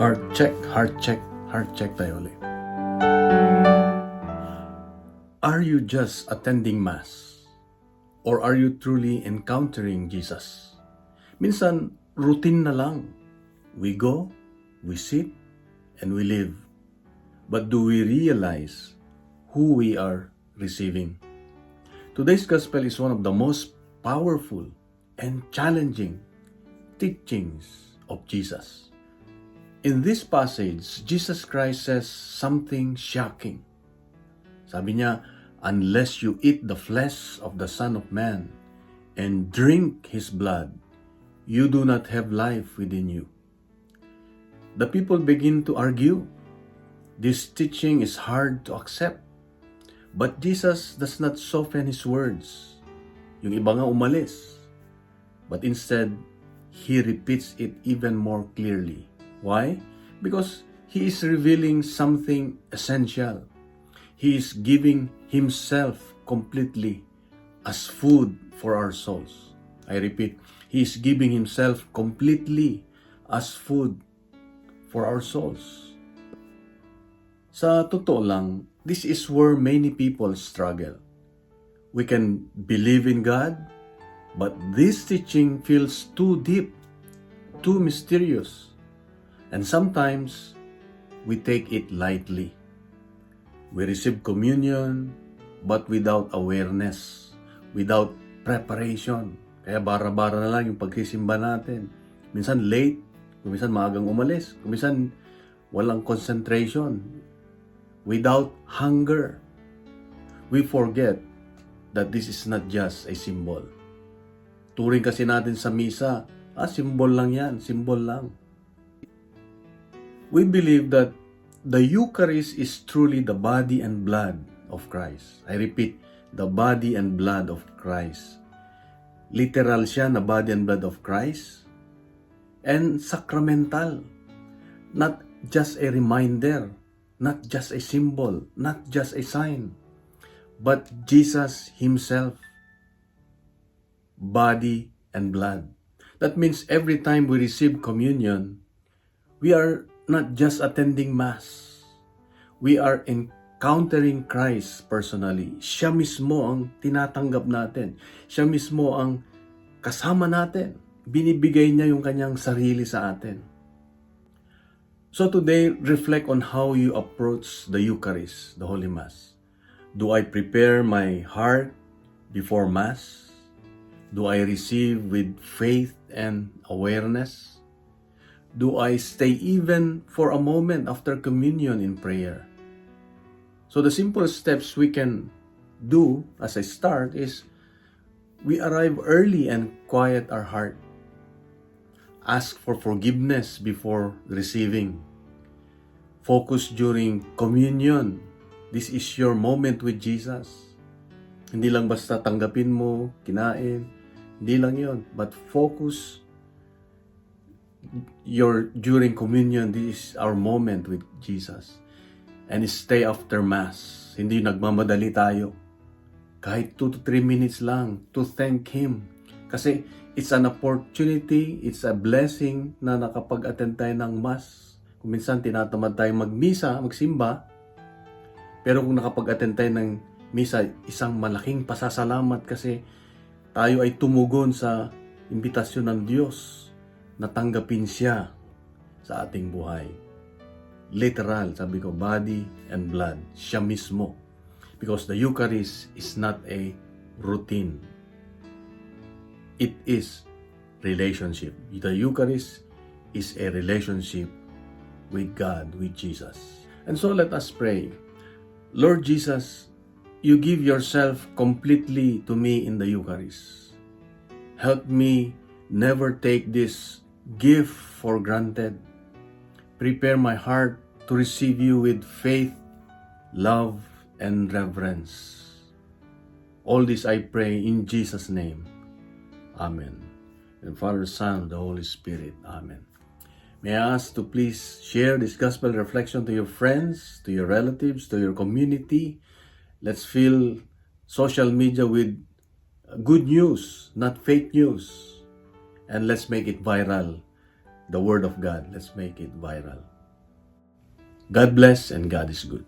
Heart check tayo ulit. Are you just attending Mass? Or are you truly encountering Jesus? Minsan, routine na lang. We go, we sit, and we live. But do we realize who we are receiving? Today's Gospel is one of the most powerful and challenging teachings of Jesus. In this passage, Jesus Christ says something shocking. Sabi niya, unless you eat the flesh of the Son of Man and drink His blood, you do not have life within you. The people begin to argue. This teaching is hard to accept. But Jesus does not soften His words. Yung iba nga umalis. But instead, He repeats it even more clearly. Why? Because He is revealing something essential. He is giving Himself completely as food for our souls. I repeat, He is giving Himself completely as food for our souls. Sa totoo lang, this is where many people struggle. We can believe in God, but this teaching feels too deep, too mysterious. And sometimes, we take it lightly. We receive communion, but without awareness, without preparation. Kaya bara-bara na lang yung pagsisimba natin. Minsan late, minsan maagang umalis, minsan walang concentration, without hunger. We forget that this is not just a symbol. Turing kasi natin sa misa, symbol lang yan, symbol lang. We believe that the Eucharist is truly the body and blood of Christ. I repeat, the body and blood of Christ. Literal siya na body and blood of Christ. And sacramental. Not just a reminder, not just a symbol, not just a sign, but Jesus Himself, body and blood. That means every time we receive communion, we are not just attending Mass. We are encountering Christ personally. Siya mismo ang tinatanggap natin. Siya mismo ang kasama natin. Binibigay niya yung kanyang sarili sa atin. So today, reflect on how you approach the Eucharist, the Holy Mass. Do I prepare my heart before Mass? Do I receive with faith and awareness? Do I stay even for a moment after communion in prayer? So the simple steps we can do as a start is we arrive early and quiet our heart. Ask for forgiveness before receiving. Focus during communion. This is your moment with Jesus. Hindi lang basta tanggapin mo, kinain. Hindi lang yon, but focus during communion. This is our moment with Jesus. And stay after Mass. Hindi nagmamadali tayo. Kahit 2 to 3 minutes lang to thank Him. Kasi it's an opportunity, it's a blessing na nakapag-attend tayo ng Mass. Kung minsan tinatamad tayo magmisa, magsimba, pero kung nakapag-attend tayo ng misa, isang malaking pasasalamat kasi tayo ay tumugon sa imbitasyon ng Diyos na tanggapin siya sa ating buhay. Literal, sabi ko, body and blood, siya mismo. Because the Eucharist is not a routine. It is relationship. The Eucharist is a relationship with God, with Jesus. And so let us pray. Lord Jesus, you give yourself completely to me in the Eucharist. Help me never take this gift for granted. Prepare my heart to receive you with faith, love, and reverence. All this I pray in Jesus' name. Amen. And Father, Son, the Holy Spirit. Amen. May I ask to please share this gospel reflection to your friends, to your relatives, to your community. Let's fill social media with good news, not fake news. And let's make it viral. The Word of God, let's make it viral. God bless and God is good.